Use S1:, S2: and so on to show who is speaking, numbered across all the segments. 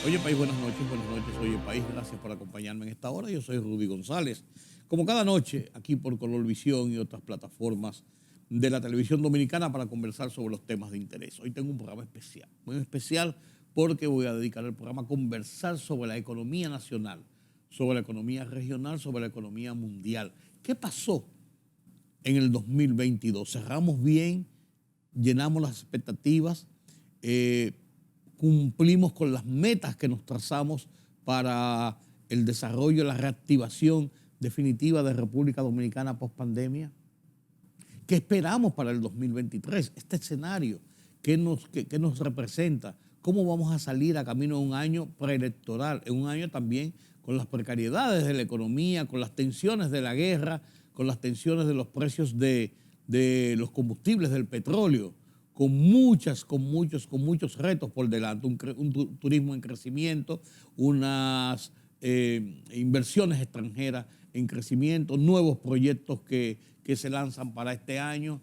S1: Oye País, buenas noches, Oye País, gracias por acompañarme en esta hora. Yo soy Rudy González. Como cada noche, aquí por Colorvisión y otras plataformas de la televisión dominicana para conversar sobre los temas de interés. Hoy tengo un programa especial, muy especial porque voy a dedicar el programa a conversar sobre la economía nacional, sobre la economía regional, sobre la economía mundial. ¿Qué pasó en el 2022? Cerramos bien, llenamos las expectativas, cumplimos con las metas que nos trazamos para el desarrollo, la reactivación definitiva de República Dominicana post pandemia. ¿Qué esperamos para el 2023? Este escenario, ¿qué nos representa? ¿Cómo vamos a salir a camino de un año preelectoral? En un año también con las precariedades de la economía, con las tensiones de la guerra, con las tensiones de los precios de los combustibles, del petróleo, con muchos retos por delante, un turismo en crecimiento, unas inversiones extranjeras en crecimiento, nuevos proyectos que se lanzan para este año,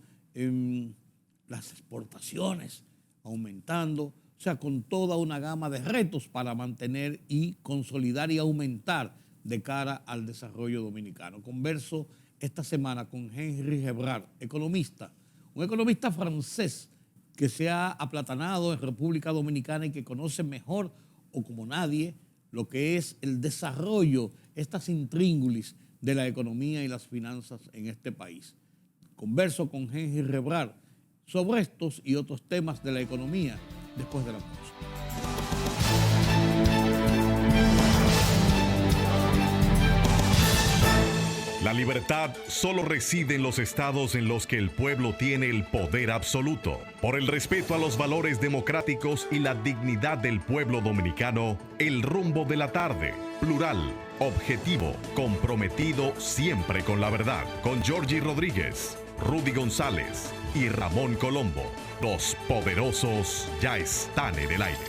S1: las exportaciones aumentando, o sea, con toda una gama de retos para mantener y consolidar y aumentar de cara al desarrollo dominicano. Converso esta semana con Henry Gebrard, economista, un economista francés que se ha aplatanado en República Dominicana y que conoce mejor o como nadie lo que es el desarrollo, estas intríngulis de la economía y las finanzas en este país. Converso con Henry Gebrard sobre estos y otros temas de la economía después de la pausa.
S2: La libertad solo reside en los estados en los que el pueblo tiene el poder absoluto. Por el respeto a los valores democráticos y la dignidad del pueblo dominicano, el rumbo de la tarde, plural, objetivo, comprometido siempre con la verdad. Con Georgie Rodríguez, Rudy González y Ramón Colombo. Los poderosos ya están en el aire.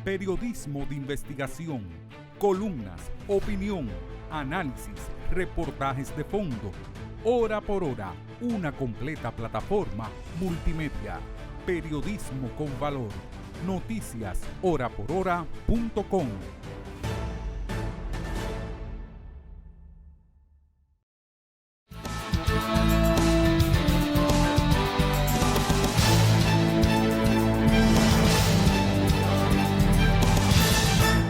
S3: Periodismo de investigación, columnas, opinión, análisis, reportajes de fondo. Hora por hora, una completa plataforma multimedia. Periodismo con valor. Noticias horaporhora.com.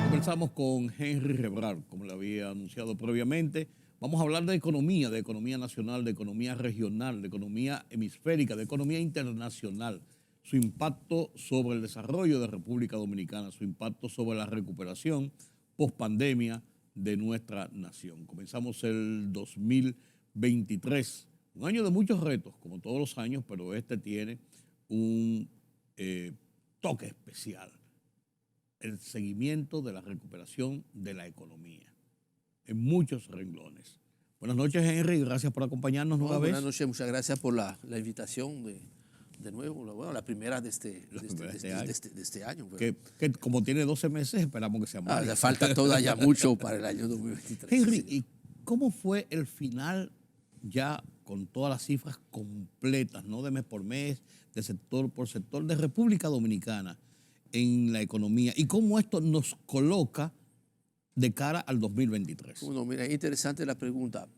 S1: Comenzamos con Henry Gebrard, como le había anunciado previamente. Vamos a hablar de economía nacional, de economía regional, de economía hemisférica, de economía internacional, su impacto sobre el desarrollo de República Dominicana, su impacto sobre la recuperación post-pandemia de nuestra nación. Comenzamos el 2023, un año de muchos retos, como todos los años, pero este tiene un toque especial. El seguimiento de la recuperación de la economía en muchos renglones. Buenas noches, Henry, gracias por acompañarnos nueva vez.
S4: Buenas noches, muchas gracias por la invitación de nuevo. Bueno, la primera de este año.
S1: Que como tiene 12 meses, esperamos que sea más.
S4: Le falta todavía mucho para el año 2023.
S1: Henry, ¿y cómo fue el final ya con todas las cifras completas, no de mes por mes, de sector por sector, de República Dominicana en la economía, y cómo esto nos coloca de cara al 2023?
S4: Bueno, mira, es interesante la pregunta.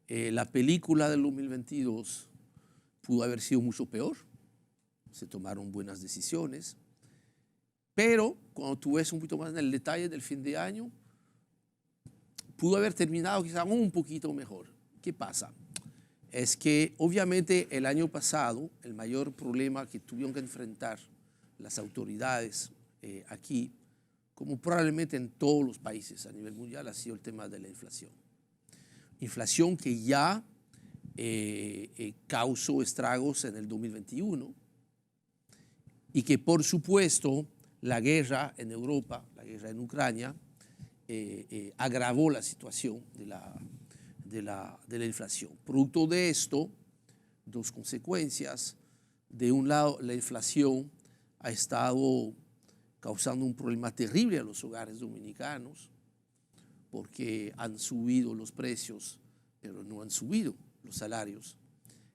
S4: La película del 2022 pudo haber sido mucho peor. Se tomaron buenas decisiones. Pero cuando tú ves un poquito más en el detalle del fin de año, pudo haber terminado quizá un poquito mejor. ¿Qué pasa? Es que obviamente el año pasado el mayor problema que tuvieron que enfrentar las autoridades aquí, como probablemente en todos los países a nivel mundial, ha sido el tema de la inflación. Inflación que ya causó estragos en el 2021 y que, por supuesto, la guerra en Europa, la guerra en Ucrania, agravó la situación de la inflación. Producto de esto, dos consecuencias. De un lado, la inflación ha estado causando un problema terrible a los hogares dominicanos porque han subido los precios, pero no han subido los salarios.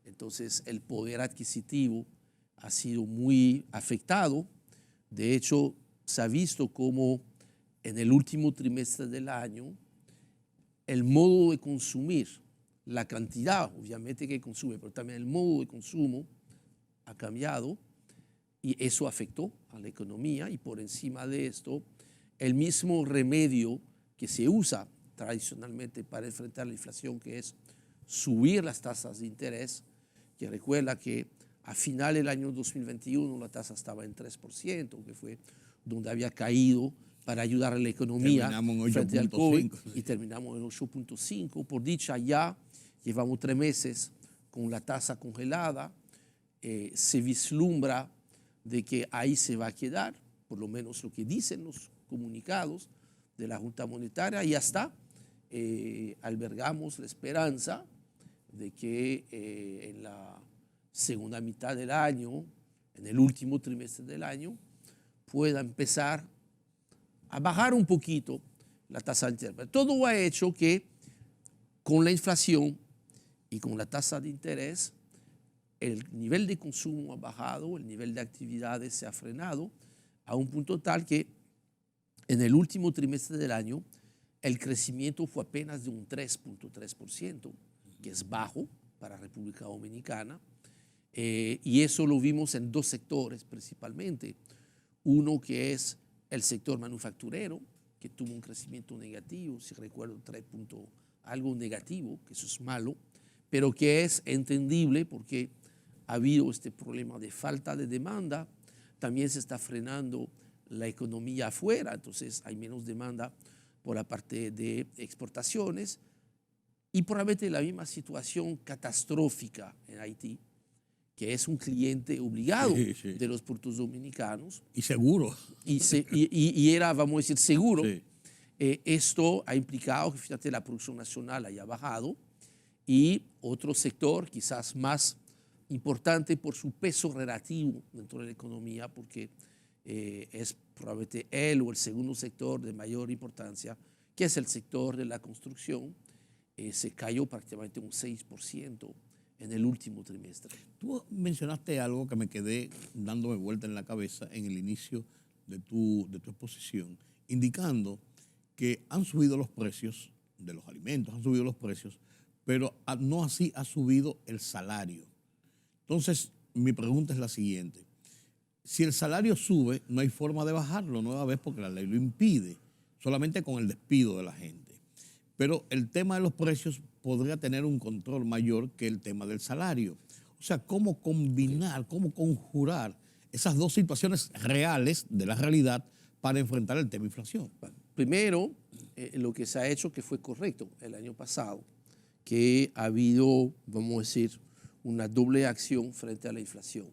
S4: Entonces, el poder adquisitivo ha sido muy afectado. De hecho, se ha visto como en el último trimestre del año el modo de consumir, la cantidad, obviamente, que consume, pero también el modo de consumo ha cambiado y eso afectó a la economía. Y por encima de esto, el mismo remedio que se usa tradicionalmente para enfrentar la inflación, que es subir las tasas de interés, que recuerda que a final del año 2021 la tasa estaba en 3%, que fue donde había caído para ayudar a la economía frente al COVID, y terminamos en 8.5. Por dicha, ya llevamos 3 meses con la tasa congelada. Se vislumbra de que ahí se va a quedar, por lo menos lo que dicen los comunicados de la Junta Monetaria, y hasta albergamos la esperanza de que en la segunda mitad del año, en el último trimestre del año, pueda empezar a bajar un poquito la tasa de interés. Pero todo ha hecho que con la inflación y con la tasa de interés, el nivel de consumo ha bajado, el nivel de actividades se ha frenado a un punto tal que en el último trimestre del año el crecimiento fue apenas de un 3.3%, que es bajo para República Dominicana. Y eso lo vimos en 2 sectores principalmente. Uno que es el sector manufacturero, que tuvo un crecimiento negativo, si recuerdo 3 puntos, algo negativo, que eso es malo, pero que es entendible porque ha habido este problema de falta de demanda. También se está frenando la economía afuera, entonces hay menos demanda por la parte de exportaciones, y probablemente la misma situación catastrófica en Haití, que es un cliente obligado de los puertos dominicanos.
S1: Y seguro.
S4: Y era, vamos a decir, seguro.
S1: Sí.
S4: Esto ha implicado que, fíjate, la producción nacional haya bajado, y otro sector quizás más importante por su peso relativo dentro de la economía, porque es probablemente el o el segundo sector de mayor importancia, que es el sector de la construcción, se cayó prácticamente un 6% en el último trimestre.
S1: Tú mencionaste algo que me quedé dándome vuelta en la cabeza en el inicio de tu exposición, indicando que han subido los precios de los alimentos, han subido los precios, pero no así ha subido el salario. Entonces, mi pregunta es la siguiente. Si el salario sube, no hay forma de bajarlo nueva vez porque la ley lo impide, solamente con el despido de la gente. Pero el tema de los precios podría tener un control mayor que el tema del salario. O sea, ¿cómo combinar, cómo conjurar esas dos situaciones reales de la realidad para enfrentar el tema inflación?
S4: Primero, lo que se ha hecho que fue correcto el año pasado, que ha habido, vamos a decir, una doble acción frente a la inflación.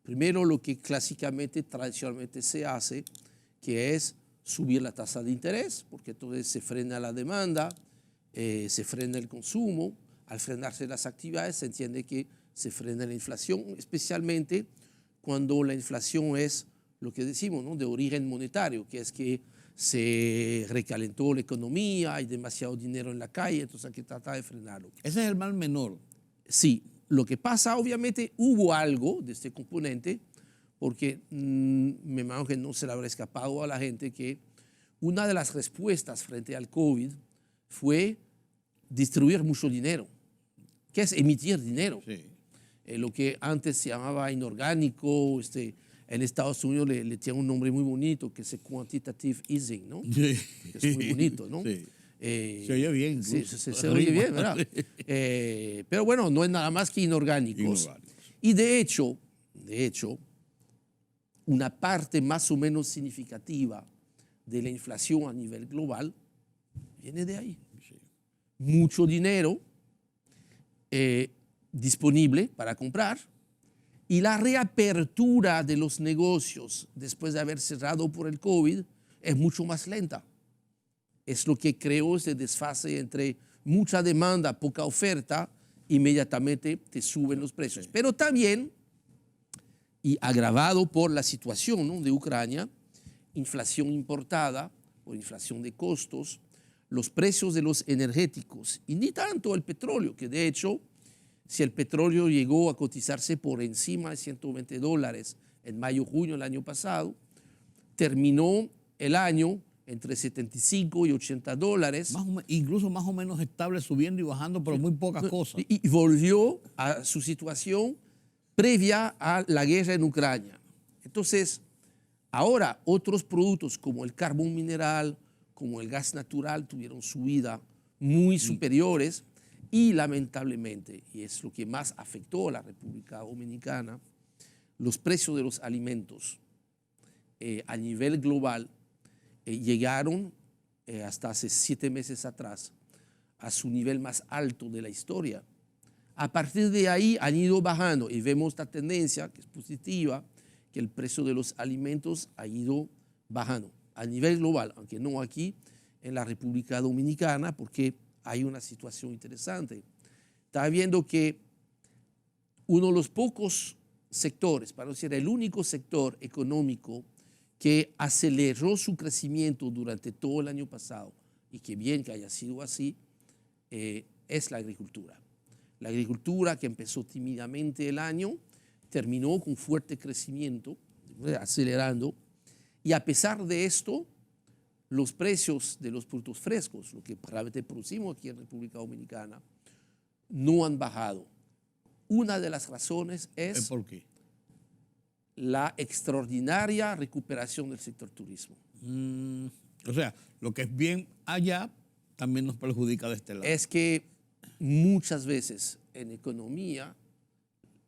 S4: Primero, lo que clásicamente, tradicionalmente se hace, que es subir la tasa de interés, porque entonces se frena la demanda, se frena el consumo. Al frenarse las actividades se entiende que se frena la inflación, especialmente cuando la inflación es lo que decimos, ¿no?, de origen monetario, que es que se recalentó la economía, hay demasiado dinero en la calle, entonces hay que tratar de frenarlo.
S1: Ese es el mal menor.
S4: Sí, lo que pasa, obviamente, hubo algo de este componente, porque me imagino que no se le habrá escapado a la gente que una de las respuestas frente al COVID fue distribuir mucho dinero, que es emitir dinero. Sí. Lo que antes se llamaba inorgánico, en Estados Unidos le tiene un nombre muy bonito, que es quantitative easing, ¿no? Sí. Que es muy bonito, ¿no? Sí.
S1: Se oye bien.
S4: Sí, se oye bien, ¿verdad? Pero bueno, no es nada más que inorgánicos. Y de hecho, una parte más o menos significativa de la inflación a nivel global viene de ahí. Sí. Mucho dinero disponible para comprar, y la reapertura de los negocios después de haber cerrado por el COVID es mucho más lenta. Es lo que creó ese desfase entre mucha demanda, poca oferta, inmediatamente te suben los precios. Sí. Pero también, y agravado por la situación, ¿no?, de Ucrania, inflación importada por inflación de costos, los precios de los energéticos, y ni tanto el petróleo, que de hecho si el petróleo llegó a cotizarse por encima de $120 en mayo-junio del año pasado, terminó el año entre $75 y $80.
S1: Incluso más o menos estable, subiendo y bajando, pero muy pocas cosas.
S4: Y volvió a su situación previa a la guerra en Ucrania. Entonces, ahora otros productos como el carbón mineral, como el gas natural, tuvieron subida muy superiores y lamentablemente, y es lo que más afectó a la República Dominicana, los precios de los alimentos a nivel global llegaron hasta hace 7 meses atrás a su nivel más alto de la historia. A partir de ahí han ido bajando y vemos esta tendencia que es positiva, que el precio de los alimentos ha ido bajando a nivel global, aunque no aquí en la República Dominicana, porque hay una situación interesante. Estaba viendo que uno de los pocos sectores, para no decir el único sector económico que aceleró su crecimiento durante todo el año pasado, y que bien que haya sido así, es la agricultura. La agricultura, que empezó tímidamente el año, terminó con fuerte crecimiento, acelerando, y a pesar de esto, los precios de los productos frescos, lo que realmente producimos aquí en República Dominicana, no han bajado. Una de las razones es
S1: ¿Por qué?
S4: la extraordinaria recuperación del sector turismo.
S1: O sea, lo que es bien allá también nos perjudica de este lado.
S4: Es que muchas veces en economía,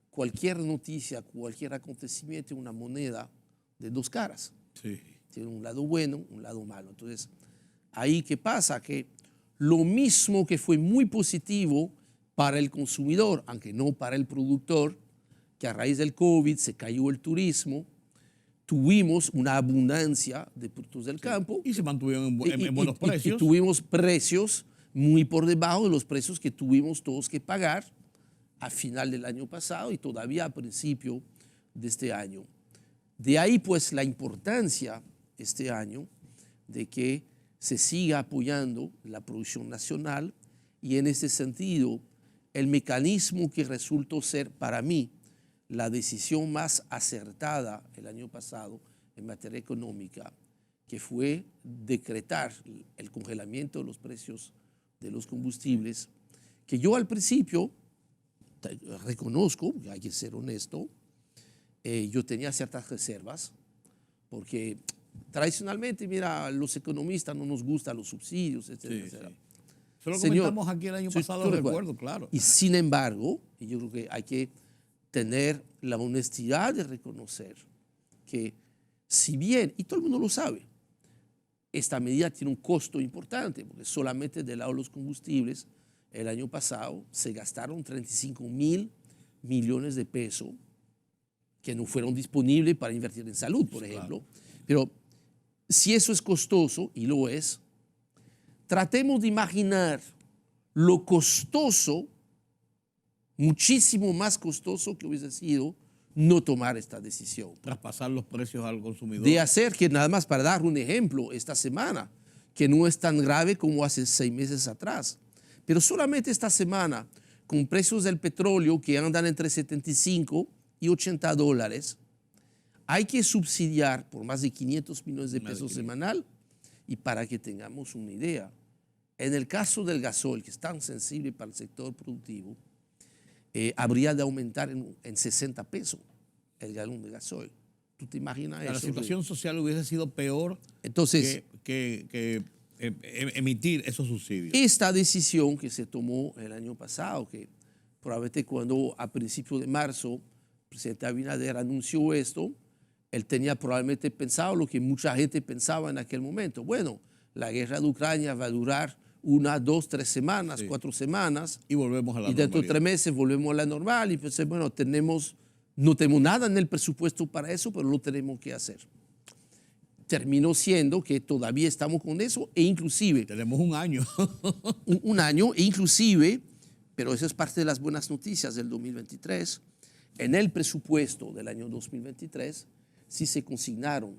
S4: cualquier noticia, cualquier acontecimiento es una moneda de dos caras.
S1: Sí.
S4: Tiene un lado bueno, un lado malo. Entonces, ahí ¿qué pasa? Que lo mismo que fue muy positivo para el consumidor, aunque no para el productor, que a raíz del COVID se cayó el turismo, tuvimos una abundancia de productos del campo.
S1: Y se mantuvieron en buenos precios.
S4: Y tuvimos precios muy por debajo de los precios que tuvimos todos que pagar a final del año pasado y todavía a principio de este año. De ahí pues la importancia este año de que se siga apoyando la producción nacional y en ese sentido el mecanismo que resultó ser para mí la decisión más acertada el año pasado en materia económica, que fue decretar el congelamiento de los precios de los combustibles, que yo al principio reconozco, hay que ser honesto, yo tenía ciertas reservas, porque tradicionalmente, mira, a los economistas no nos gustan los subsidios, etcétera, etcétera.
S1: Eso lo comentamos aquí el año pasado, recuerdo, claro.
S4: Y sin embargo, yo creo que hay que tener la honestidad de reconocer que si bien, y todo el mundo lo sabe, esta medida tiene un costo importante, porque solamente del lado de los combustibles, el año pasado se gastaron 35.000 millones de pesos que no fueron disponibles para invertir en salud, por ejemplo. Claro. Pero si eso es costoso, y lo es, tratemos de imaginar lo costoso, muchísimo más costoso que hubiese sido no tomar esta decisión.
S1: Traspasar los precios al consumidor.
S4: De hacer que, nada más para dar un ejemplo, esta semana, que no es tan grave como hace 6 meses atrás, pero solamente esta semana, con precios del petróleo que andan entre 75 y $80, hay que subsidiar por más de 500 millones de pesos semanal. Y para que tengamos una idea, en el caso del gasoil, que es tan sensible para el sector productivo, habría de aumentar en 60 pesos el galón de gasoil. ¿Tú te imaginas eso?
S1: La situación social hubiese sido peor
S4: entonces,
S1: que emitir esos subsidios.
S4: Esta decisión que se tomó el año pasado, que probablemente cuando a principios de marzo el presidente Abinader anunció esto, él tenía probablemente pensado lo que mucha gente pensaba en aquel momento. Bueno, la guerra de Ucrania va a durar 1, 2, 3 semanas, 4 semanas.
S1: Y volvemos a la
S4: normalidad. Y dentro de 3 meses volvemos a la normal. Y pues, bueno, no tenemos nada en el presupuesto para eso, pero lo tenemos que hacer. Terminó siendo que todavía estamos con eso e inclusive...
S1: Tenemos un año.
S4: un año e inclusive, pero eso es parte de las buenas noticias del 2023, en el presupuesto del año 2023 sí se consignaron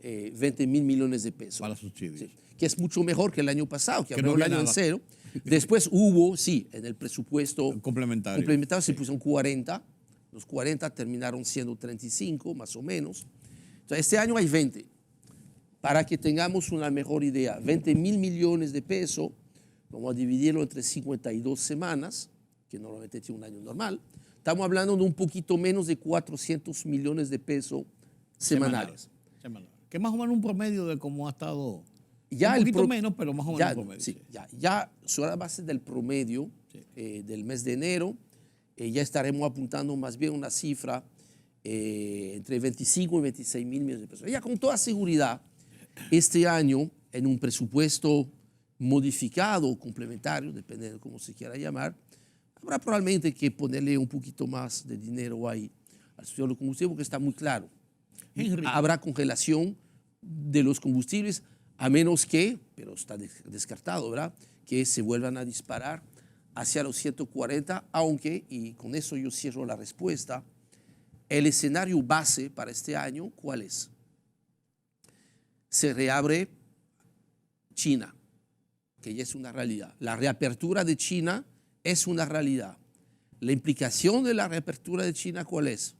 S4: 20.000 millones de pesos.
S1: Para subsidios.
S4: Sí, que es mucho mejor que el año pasado, que abrió el año en cero. Después hubo, sí, en el presupuesto
S1: complementario
S4: se pusieron 40. Los 40 terminaron siendo 35, más o menos. Entonces, este año hay 20. Para que tengamos una mejor idea, 20 mil millones de pesos, vamos a dividirlo entre 52 semanas, que normalmente tiene un año normal. Estamos hablando de un poquito menos de 400 millones de pesos semanales.
S1: Que es más o menos un promedio de cómo ha estado.
S4: Ya
S1: un poquito menos, pero más o menos un promedio.
S4: Sí, ya sobre la base del promedio del mes de enero, ya estaremos apuntando más bien una cifra entre 25 y 26 mil millones de pesos. Ya con toda seguridad, este año, en un presupuesto modificado o complementario, depende de cómo se quiera llamar, habrá probablemente que ponerle un poquito más de dinero ahí al subsidio de combustible, porque está muy claro.
S1: Henry.
S4: Habrá congelación de los combustibles, a menos que, pero está descartado, ¿verdad?, que se vuelvan a disparar hacia los 140, aunque, y con eso yo cierro la respuesta, el escenario base para este año, ¿cuál es? Se reabre China, que ya es una realidad. La reapertura de China es una realidad. La implicación de la reapertura de China, ¿cuál es?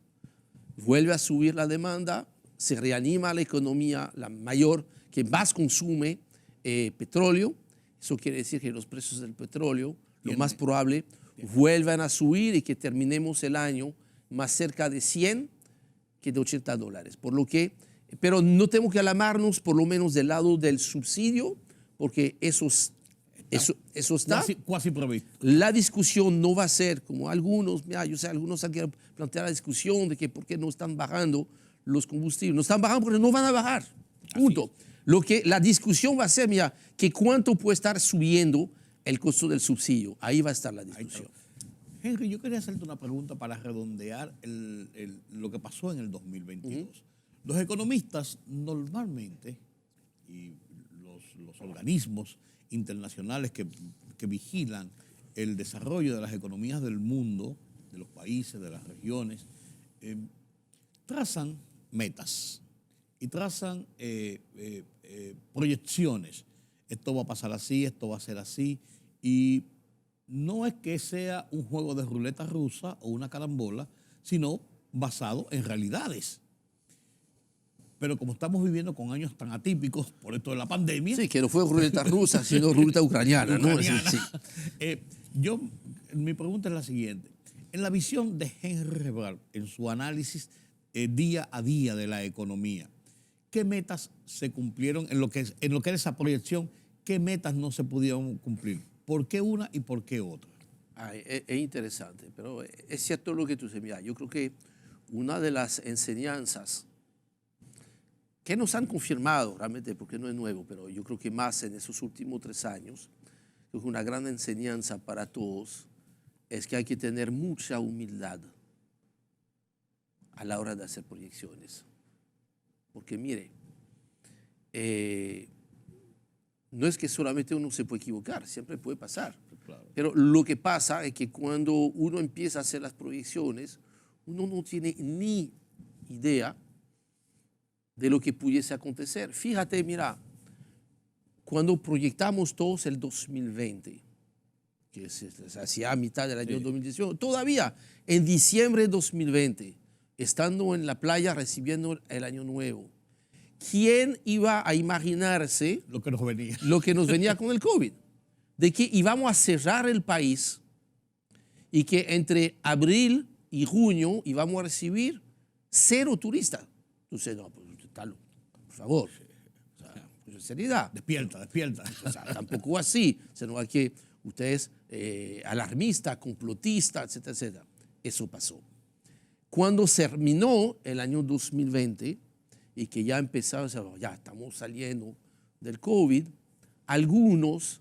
S4: Vuelve a subir la demanda, se reanima la economía, la mayor, que más consume petróleo. Eso quiere decir que los precios del petróleo, lo más probable, vuelvan a subir y que terminemos el año más cerca de 100 que de $80. Por lo que, pero no tenemos que alarmarnos, por lo menos del lado del subsidio, porque eso está
S1: Cuasi provisto.
S4: La discusión no va a ser como algunos, mira, yo sé, algunos han querido plantear la discusión de que por qué no están bajando los combustibles. No están bajando porque no van a bajar. Punto. Lo que la discusión va a ser, mira, que cuánto puede estar subiendo el costo del subsidio. Ahí va a estar la discusión.
S1: Henry, yo quería hacerte una pregunta para redondear lo que pasó en el 2022. Los economistas normalmente, y los organismos internacionales que vigilan el desarrollo de las economías del mundo, de los países, de las regiones, trazan metas y trazan proyecciones. Esto va a pasar así, esto va a ser así, y no es que sea un juego de ruleta rusa o una carambola, sino basado en realidades. Pero como estamos viviendo con años tan atípicos por esto de la pandemia...
S4: Sí, que no fue ruleta rusa, sino ruleta ucraniana. ¿No? Sí.
S1: Mi pregunta es la siguiente. En la visión de Henry Rebral, en su análisis día a día de la economía, ¿qué metas se cumplieron en lo que era esa proyección? ¿Qué metas no se pudieron cumplir? ¿Por qué una y por qué otra?
S4: Es interesante, pero es cierto lo que tú dices. Mira, yo creo que una de las enseñanzas que nos han confirmado realmente, porque no es nuevo, pero yo creo que más en esos últimos 3 años, creo que una gran enseñanza para todos es que hay que tener mucha humildad a la hora de hacer proyecciones. Porque mire, no es que solamente uno se puede equivocar, siempre puede pasar.
S1: Claro.
S4: Pero lo que pasa es que cuando uno empieza a hacer las proyecciones, uno no tiene ni idea de lo que pudiese acontecer. Fíjate, mira, cuando proyectamos todos el 2020, que es hacia mitad del año 2018, todavía en diciembre de 2020, estando en la playa recibiendo el año nuevo, ¿quién iba a imaginarse
S1: lo que nos venía
S4: con el COVID? De que íbamos a cerrar el país y que entre abril y junio íbamos a recibir 0 turistas. Entonces, no, pues, por favor, o sea, con seriedad.
S1: Despierta.
S4: O sea, tampoco así, sino que ustedes alarmistas, complotistas, etcétera, etcétera. Eso pasó. Cuando terminó el año 2020 y que ya empezaba, ya estamos saliendo del COVID, algunos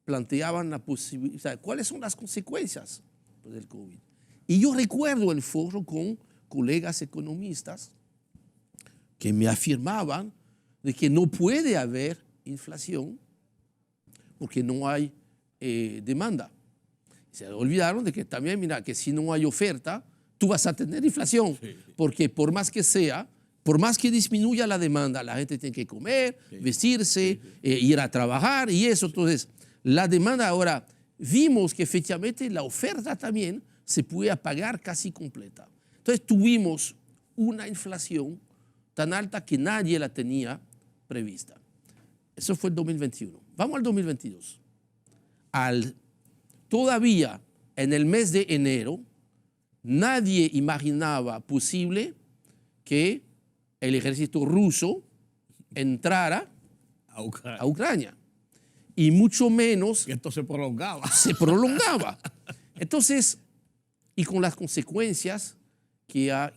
S4: planteaban la posibilidad, o sea, ¿cuáles son las consecuencias del COVID? Y yo recuerdo el foro con colegas economistas que me afirmaban de que no puede haber inflación porque no hay demanda. Se olvidaron de que también, mira, que si no hay oferta, tú vas a tener inflación, porque por más que sea, por más que disminuya la demanda, la gente tiene que comer, vestirse, ir a trabajar y eso. Entonces, la demanda ahora, vimos que efectivamente la oferta también se podía pagar casi completa. Entonces tuvimos una inflación tan alta que nadie la tenía prevista. Eso fue el 2021. Vamos al 2022. Todavía en el mes de enero, nadie imaginaba posible que el ejército ruso entrara a Ucrania. Y mucho menos
S1: que esto se prolongaba.
S4: Se prolongaba. Entonces, y con las consecuencias que ha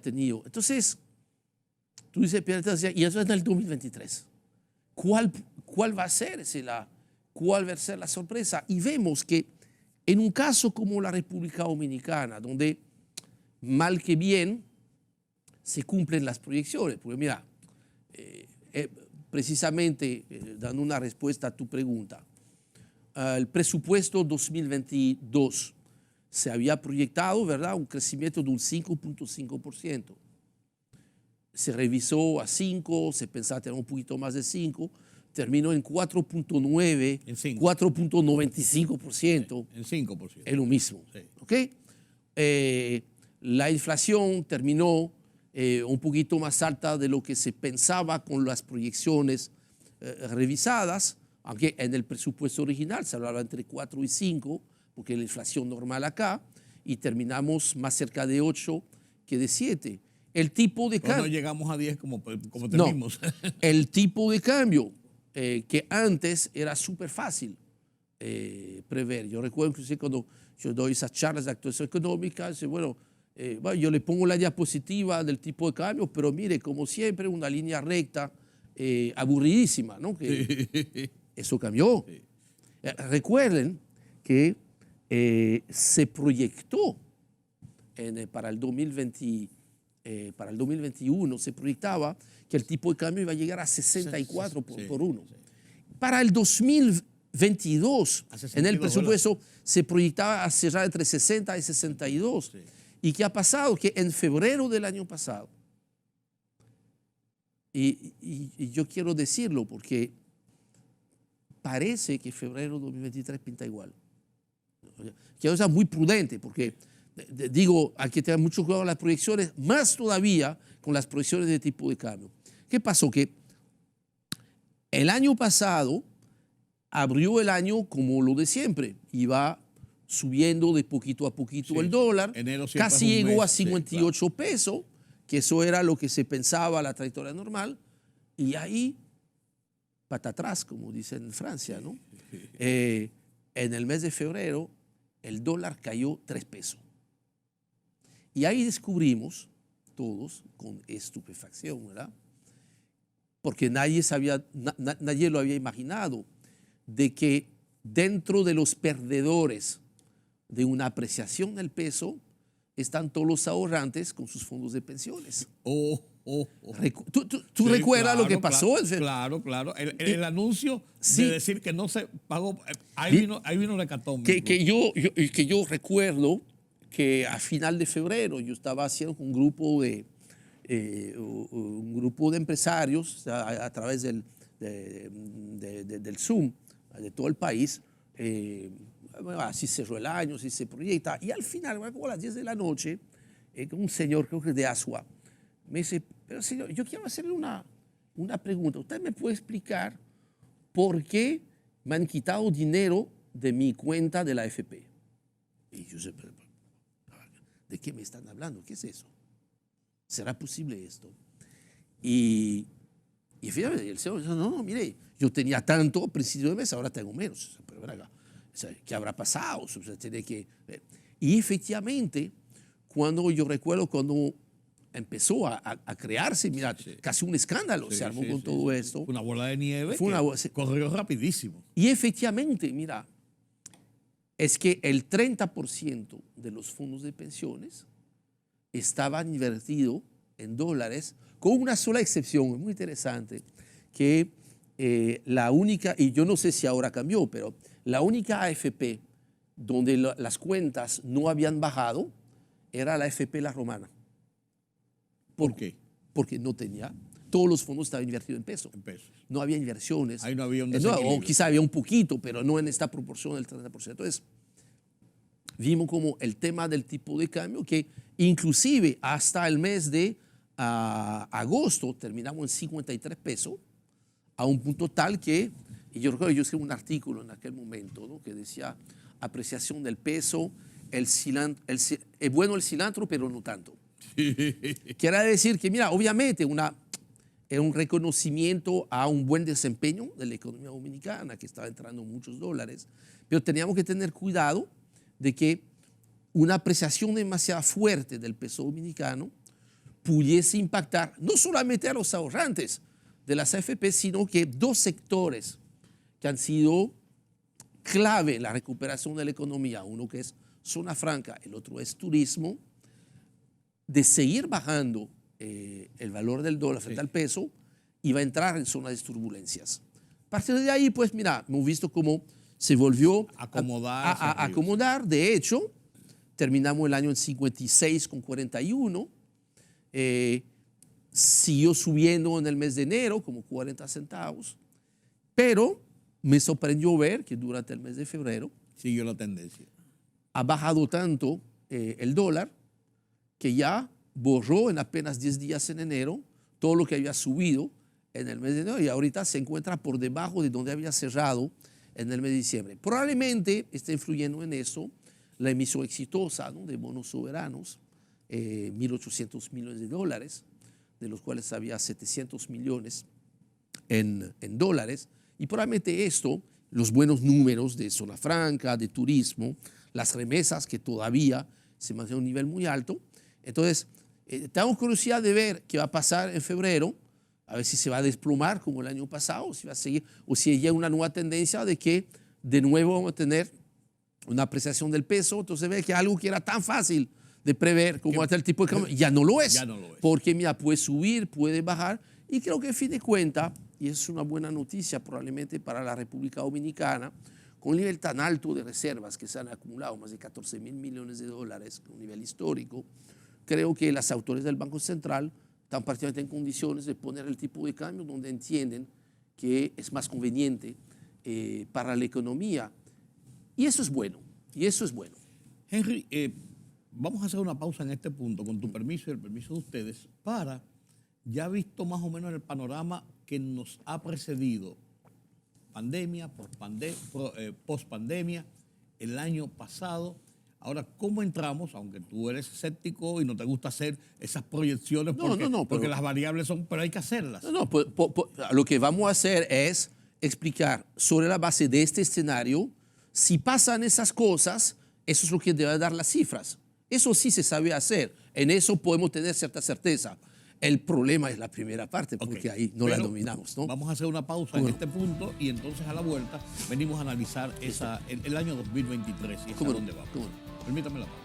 S4: tenido. Entonces, tú dices, y eso es en el 2023. ¿Cuál va a ser cuál va a ser la sorpresa? Y vemos que en un caso como la República Dominicana, donde mal que bien se cumplen las proyecciones, porque mira, precisamente dando una respuesta a tu pregunta, el presupuesto 2022 se había proyectado, ¿verdad?, un crecimiento de un 5.5%. Se revisó a 5, se pensaba tener un poquito más de 5, terminó en 4.9, 4.95%.
S1: En 5%.
S4: Es lo mismo.
S1: Sí.
S4: ¿Ok? La inflación terminó un poquito más alta de lo que se pensaba con las proyecciones revisadas, aunque en el presupuesto original se hablaba entre 4 y 5, porque es la inflación normal acá, y terminamos más cerca de 8 que de 7. El tipo de cambio...
S1: No llegamos a 10 como temimos.
S4: No, el tipo de cambio, que antes era súper fácil prever. Yo recuerdo que cuando yo doy esas charlas de actuación económica, bueno, yo le pongo la diapositiva del tipo de cambio, pero mire, como siempre, una línea recta aburridísima, ¿no? Que eso cambió. Sí. Recuerden que se proyectó para el 2021, se proyectaba que el tipo de cambio iba a llegar a 64 por uno. Sí. Para el 2022, en el presupuesto, se proyectaba a cerrar entre 60 y 62. Sí. ¿Y qué ha pasado? Que en febrero del año pasado, y yo quiero decirlo porque parece que febrero de 2023 pinta igual. Quiero ser muy prudente porque, digo, hay que tener mucho cuidado con las proyecciones, más todavía con las proyecciones de tipo de cambio. ¿Qué pasó? Que el año pasado abrió el año como lo de siempre, iba subiendo de poquito a poquito, sí, el dólar, casi llegó a 58 pesos, que eso era lo que se pensaba la trayectoria normal, y ahí, pata atrás, como dicen en Francia, ¿no? En el mes de febrero, el dólar cayó 3 pesos. Y ahí descubrimos, todos, con estupefacción, ¿verdad? Porque nadie lo había imaginado, de que dentro de los perdedores de una apreciación del peso están todos los ahorrantes con sus fondos de pensiones. ¿Tú sí, recuerdas lo que pasó?
S1: Claro. El anuncio sí, de decir que no se pagó, ahí vino la hecatombe.
S4: Que yo recuerdo que a final de febrero yo estaba haciendo un grupo de empresarios a través del Zoom de todo el país. Así cerró el año, así se proyecta. Y al final, como a las 10 de la noche, un señor, creo que de Asua, me dice, pero señor, yo quiero hacerle una pregunta. ¿Usted me puede explicar por qué me han quitado dinero de mi cuenta de la AFP? Y yo sé, ¿de qué me están hablando? ¿Qué es eso? ¿Será posible esto? Y finalmente el señor dijo, no, mire, yo tenía tanto a principio de mes, ahora tengo menos. Pero verá, ¿qué habrá pasado? O sea, tiene que ver. Y efectivamente, yo recuerdo cuando empezó a crearse, mira, sí, casi un escándalo se armó con todo esto.
S1: Una bola de nieve corrió rapidísimo.
S4: Y efectivamente, mira, es que el 30% de los fondos de pensiones estaban invertidos en dólares, con una sola excepción, es muy interesante, que la única, y yo no sé si ahora cambió, pero la única AFP donde las cuentas no habían bajado era la AFP La Romana.
S1: ¿Por qué?
S4: Porque no tenía todos los fondos estaban invertidos en peso.
S1: En pesos.
S4: No había inversiones.
S1: Ahí no había un
S4: No,
S1: desequilibrio.
S4: o quizá había un poquito, pero no en esta proporción del 30%. Entonces, vimos como el tema del tipo de cambio, que inclusive hasta el mes de agosto terminamos en 53 pesos, a un punto tal que, y yo recuerdo que yo escribí un artículo en aquel momento, ¿no?, que decía apreciación del peso, es bueno el cilantro, pero no tanto. Quiere decir que, mira, obviamente era un reconocimiento a un buen desempeño de la economía dominicana, que estaba entrando muchos dólares, pero teníamos que tener cuidado de que una apreciación demasiado fuerte del peso dominicano pudiese impactar no solamente a los ahorrantes de las AFP, sino que dos sectores que han sido clave en la recuperación de la economía, uno que es zona franca, el otro es turismo, de seguir bajando el valor del dólar frente al peso, iba a entrar en zonas de turbulencias. A partir de ahí, pues mira, hemos visto cómo se volvió a acomodar. De hecho, terminamos el año en 56,41. Siguió subiendo en el mes de enero, como 40 centavos. Pero me sorprendió ver que durante el mes de febrero
S1: siguió la tendencia.
S4: Ha bajado tanto el dólar que ya borró en apenas 10 días en enero todo lo que había subido en el mes de enero y ahorita se encuentra por debajo de donde había cerrado en el mes de diciembre. Probablemente está influyendo en eso la emisión exitosa, ¿no?, de bonos soberanos, 1.800 millones de dólares, de los cuales había 700 millones en dólares. Y probablemente esto, los buenos números de zona franca, de turismo, las remesas que todavía se mantienen a un nivel muy alto. Entonces, tengo curiosidad de ver qué va a pasar en febrero, a ver si se va a desplomar como el año pasado, o si va a seguir, o si hay una nueva tendencia de que de nuevo vamos a tener una apreciación del peso. Entonces ve que algo que era tan fácil de prever como hasta el tipo de cambio, ya no lo es.
S1: Ya no lo es.
S4: Porque mira, puede subir, puede bajar, y creo que a fin de cuentas, y es una buena noticia probablemente para la República Dominicana, con un nivel tan alto de reservas que se han acumulado, más de 14.000 millones de dólares, un nivel histórico, creo que las autoridades del Banco Central están prácticamente en condiciones de poner el tipo de cambio donde entienden que es más conveniente para la economía. Y eso es bueno,
S1: Henry, vamos a hacer una pausa en este punto, con tu permiso y el permiso de ustedes, para, ya visto más o menos el panorama que nos ha precedido, pandemia, post-pandemia, el año pasado. Ahora, ¿cómo entramos? Aunque tú eres escéptico y no te gusta hacer esas proyecciones porque las variables son, pero hay que hacerlas.
S4: Lo que vamos a hacer es explicar sobre la base de este escenario, si pasan esas cosas, eso es lo que debe dar las cifras. Eso sí se sabe hacer, en eso podemos tener cierta certeza. El problema es la primera parte, porque ahí no la dominamos, ¿no?
S1: Vamos a hacer una pausa en este punto y entonces a la vuelta venimos a analizar el año 2023 y hacia dónde vamos. Permítame la pausa.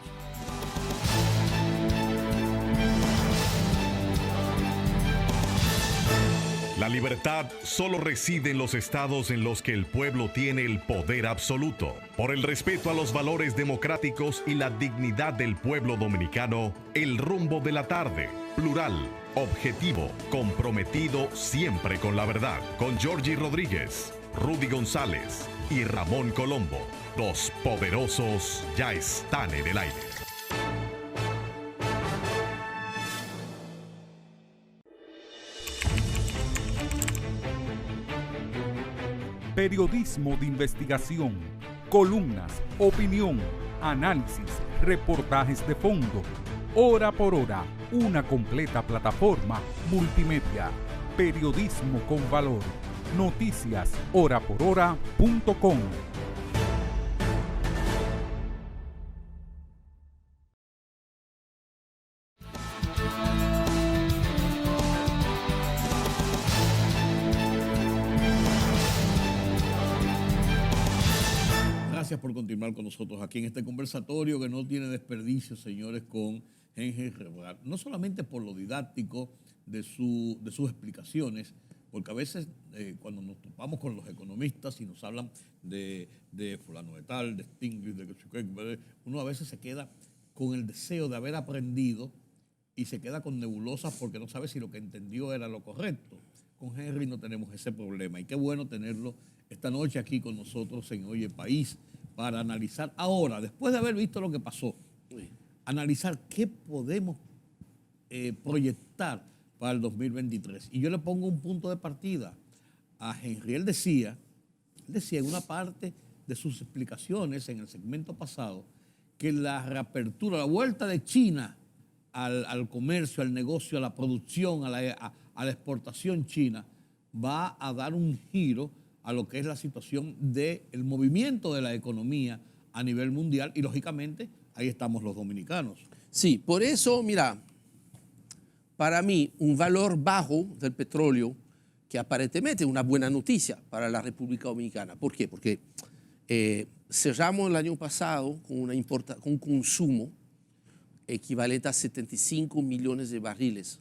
S2: La libertad solo reside en los estados en los que el pueblo tiene el poder absoluto. Por el respeto a los valores democráticos y la dignidad del pueblo dominicano, El Rumbo de la Tarde, plural, objetivo, comprometido siempre con la verdad. Con Georgie Rodríguez, Rudy González y Ramón Colombo. Los poderosos ya están en el aire.
S3: Periodismo de investigación, columnas, opinión, análisis, reportajes de fondo. Hora por hora, una completa plataforma multimedia. Periodismo con valor. Noticias horaporhora.com.
S1: Gracias por continuar con nosotros aquí en este conversatorio que no tiene desperdicio, señores, con Henry Rebral. No solamente por lo didáctico de sus explicaciones, porque a veces cuando nos topamos con los economistas y nos hablan de fulano de tal, de Stiglitz, uno a veces se queda con el deseo de haber aprendido y se queda con nebulosas porque no sabe si lo que entendió era lo correcto. Con Henry no tenemos ese problema y qué bueno tenerlo esta noche aquí con nosotros en Oye País para analizar ahora, después de haber visto lo que pasó, analizar qué podemos proyectar para el 2023. Y yo le pongo un punto de partida a Henry. Él decía en una parte de sus explicaciones en el segmento pasado que la reapertura, la vuelta de China al comercio, al negocio, a la producción, a la exportación china, va a dar un giro a lo que es la situación del movimiento de la economía a nivel mundial y, lógicamente, ahí estamos los dominicanos.
S4: Sí, por eso, mira, para mí, un valor bajo del petróleo, que aparentemente es una buena noticia para la República Dominicana. ¿Por qué? Porque cerramos el año pasado con un consumo equivalente a 75 millones de barriles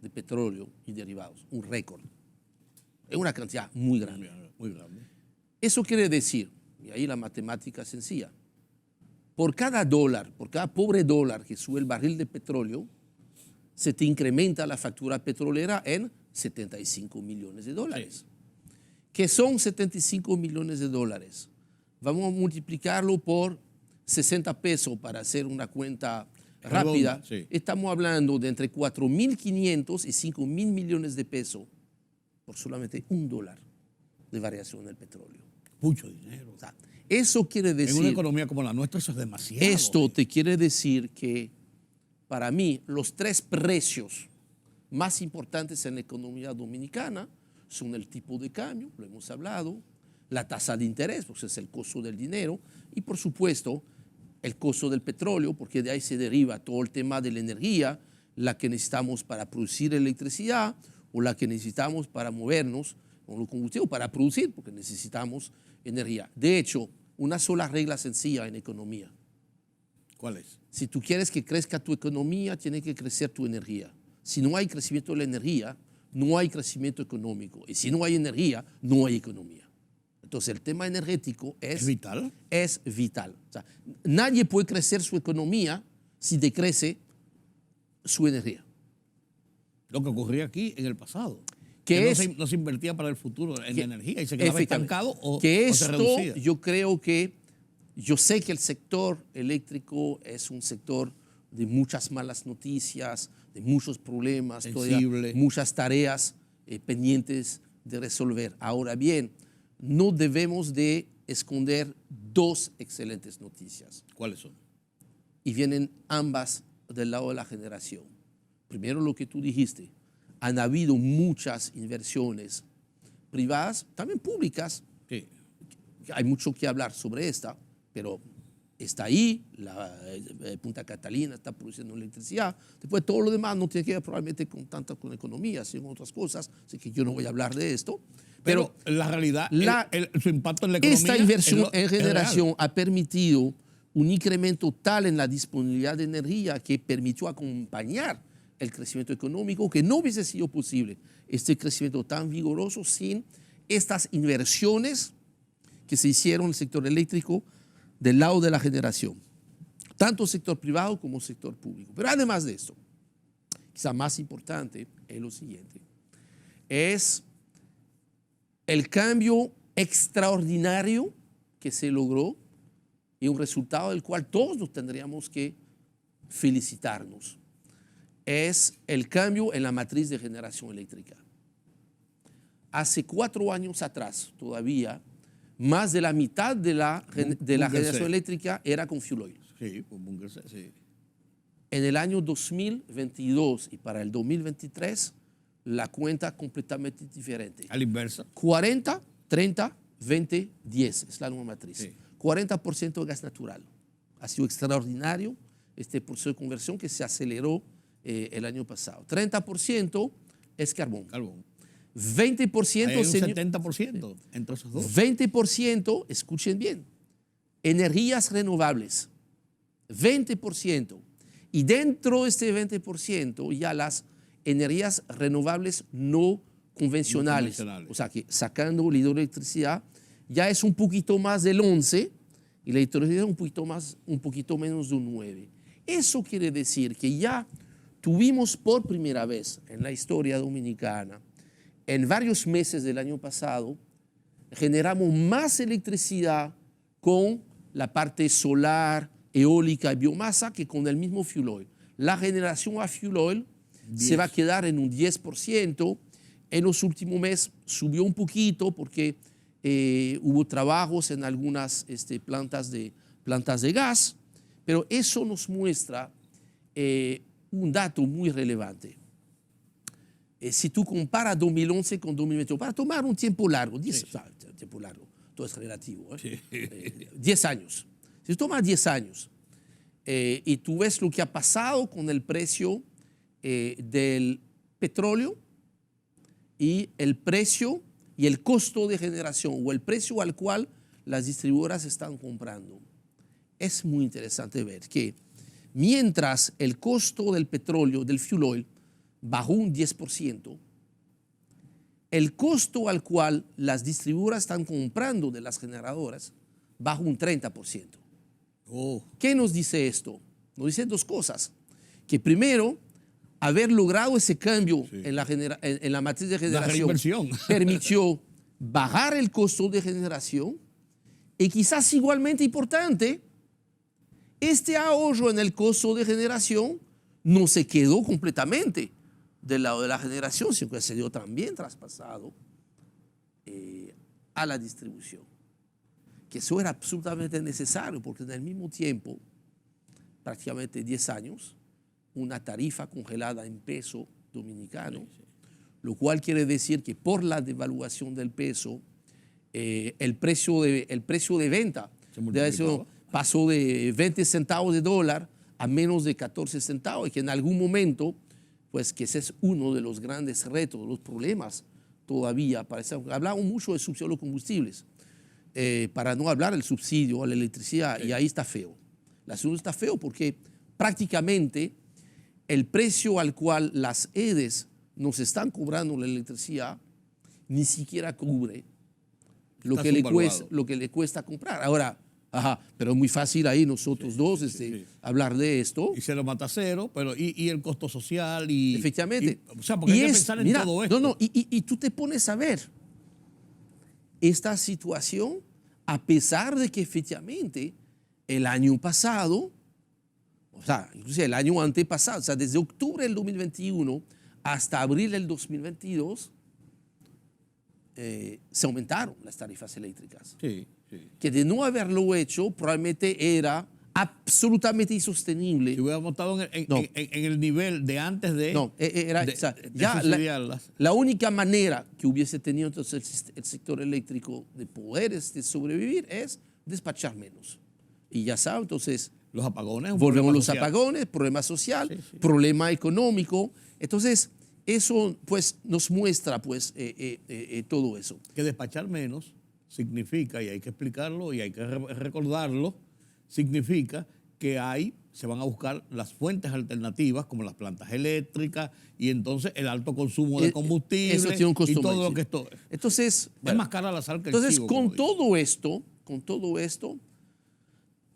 S4: de petróleo y derivados, un récord. Es una cantidad muy grande.
S1: Muy grande.
S4: Eso quiere decir, y ahí la matemática es sencilla, por cada dólar, por cada pobre dólar que sube el barril de petróleo, se te incrementa la factura petrolera en 75 millones de dólares.
S1: Sí.
S4: ¿Qué son 75 millones de dólares? Vamos a multiplicarlo por 60 pesos para hacer una cuenta rápida.
S1: Sí.
S4: Estamos hablando de entre 4.500 y 5.000 millones de pesos por solamente $1 de variación del petróleo.
S1: Mucho dinero.
S4: O sea, eso quiere decir...
S1: En una economía como la nuestra eso es demasiado.
S4: Esto te quiere decir que, para mí, los tres precios más importantes en la economía dominicana son el tipo de cambio, lo hemos hablado, la tasa de interés, porque es el costo del dinero, y por supuesto el costo del petróleo, porque de ahí se deriva todo el tema de la energía, la que necesitamos para producir electricidad o la que necesitamos para movernos con los combustibles, para producir, porque necesitamos energía. De hecho, una sola regla sencilla en economía.
S1: ¿Cuál es?
S4: Si tú quieres que crezca tu economía, tiene que crecer tu energía. Si no hay crecimiento de la energía, no hay crecimiento económico. Y si no hay energía, no hay economía. Entonces, el tema energético es
S1: vital.
S4: Es vital. O sea, nadie puede crecer su economía si decrece su energía.
S1: Lo que ocurría aquí en el pasado.
S4: Que
S1: no se invertía para el futuro en energía y se quedaba estancado o
S4: se
S1: reducía.
S4: Yo creo yo sé que el sector eléctrico es un sector de muchas malas noticias, de muchos problemas, todavía muchas tareas pendientes de resolver. Ahora bien, no debemos de esconder dos excelentes noticias.
S1: ¿Cuáles son?
S4: Y vienen ambas del lado de la generación. Primero, lo que tú dijiste, han habido muchas inversiones privadas, también públicas.
S1: Sí.
S4: Hay mucho que hablar sobre esta, pero está ahí, Punta Catalina está produciendo electricidad. Después todo lo demás no tiene que ver probablemente con economía, sino con otras cosas, así que yo no voy a hablar de esto. Pero
S1: la realidad, su impacto en la economía...
S4: Esta inversión en generación ha permitido un incremento tal en la disponibilidad de energía que permitió acompañar el crecimiento económico que no hubiese sido posible este crecimiento tan vigoroso sin estas inversiones que se hicieron en el sector eléctrico del lado de la generación, tanto sector privado como sector público. Pero además de esto, quizá más importante es lo siguiente, es el cambio extraordinario que se logró y un resultado del cual todos nos tendríamos que felicitarnos. Es el cambio en la matriz de generación eléctrica. Hace 4 años atrás, todavía, más de la mitad de la generación eléctrica era con fuel oil.
S1: Sí, con Bunker C, sí.
S4: En el año 2022 y para el 2023, la cuenta completamente diferente.
S1: A la inversa.
S4: 40, 30, 20, 10 es la nueva matriz.
S1: Sí.
S4: 40% de gas natural. Ha sido extraordinario este proceso de conversión que se aceleró el año pasado. 30% es carbón. 20%,
S1: hay un 70% entre esos dos.
S4: 20%, escuchen bien, energías renovables. 20%. Y dentro de este 20% ya las energías renovables no convencionales. O sea que sacando la hidroelectricidad ya es un poquito más del 11 y la electricidad un poquito menos de un 9. Eso quiere decir que ya tuvimos por primera vez en la historia dominicana, en varios meses del año pasado, generamos más electricidad con la parte solar, eólica y biomasa que con el mismo fuel oil. La generación a fuel oil se va a quedar en un 10%. En los últimos meses subió un poquito porque hubo trabajos en algunas plantas de gas, pero eso nos muestra un dato muy relevante. Si tú comparas 2011 con 2021, para tomar un tiempo largo, 10 tiempo largo, todo es relativo, 10 años. Si tú tomas 10 años y tú ves lo que ha pasado con el precio del petróleo y el precio y el costo de generación o el precio al cual las distribuidoras están comprando, es muy interesante ver que mientras el costo del petróleo, del fuel oil, bajó un 10%, el costo al cual las distribuidoras están comprando de las generadoras bajó un 30%.
S1: Oh.
S4: ¿Qué nos dice esto? Nos dice dos cosas. Que primero, haber logrado ese cambio en la matriz de generación permitió bajar el costo de generación y quizás igualmente importante, este ahorro en el costo de generación no se quedó completamente del lado de la generación, sino que se dio también traspasado a la distribución. Que eso era absolutamente necesario porque en el mismo tiempo, prácticamente 10 años, una tarifa congelada en peso dominicano, lo cual quiere decir que por la devaluación del peso, el precio de venta pasó de 20 centavos de dólar a menos de 14 centavos y que en algún momento, pues que ese es uno de los grandes retos, los problemas todavía. Hablamos mucho de subsidio a los combustibles, para no hablar del subsidio a la electricidad, y ahí está feo. El asunto está feo porque prácticamente el precio al cual las EDES nos están cobrando la electricidad ni siquiera cubre lo que le cuesta comprar. Ahora, pero es muy fácil ahí nosotros dos hablar de esto.
S1: Y se lo mata cero, pero y el costo social.
S4: Efectivamente.
S1: O sea, porque hay que pensar en todo esto.
S4: Y tú te pones a ver esta situación a pesar de que efectivamente el año pasado, o sea, inclusive el año antepasado, o sea, desde octubre del 2021 hasta abril del 2022, se aumentaron las tarifas eléctricas.
S1: Sí.
S4: Que de no haberlo hecho, probablemente era absolutamente insostenible.
S1: Si hubiéramos estado en el nivel de antes de...
S4: No, era...
S1: de,
S4: o sea,
S1: de
S4: ya
S1: subsidiarlas.
S4: la única manera que hubiese tenido entonces el sector eléctrico de poder sobrevivir es despachar menos. Y ya saben, entonces...
S1: Los apagones.
S4: Volvemos a los apagones, problema social, problema económico. Entonces, eso pues nos muestra pues todo eso.
S1: Que despachar menos significa, y hay que explicarlo y hay que recordarlo, significa que se van a buscar las fuentes alternativas como las plantas eléctricas y entonces el alto consumo de combustible
S4: eso tiene un costo
S1: y todo
S4: más,
S1: lo que esto
S4: entonces,
S1: es más cara la sal que
S4: entonces,
S1: el chivo.
S4: con todo esto,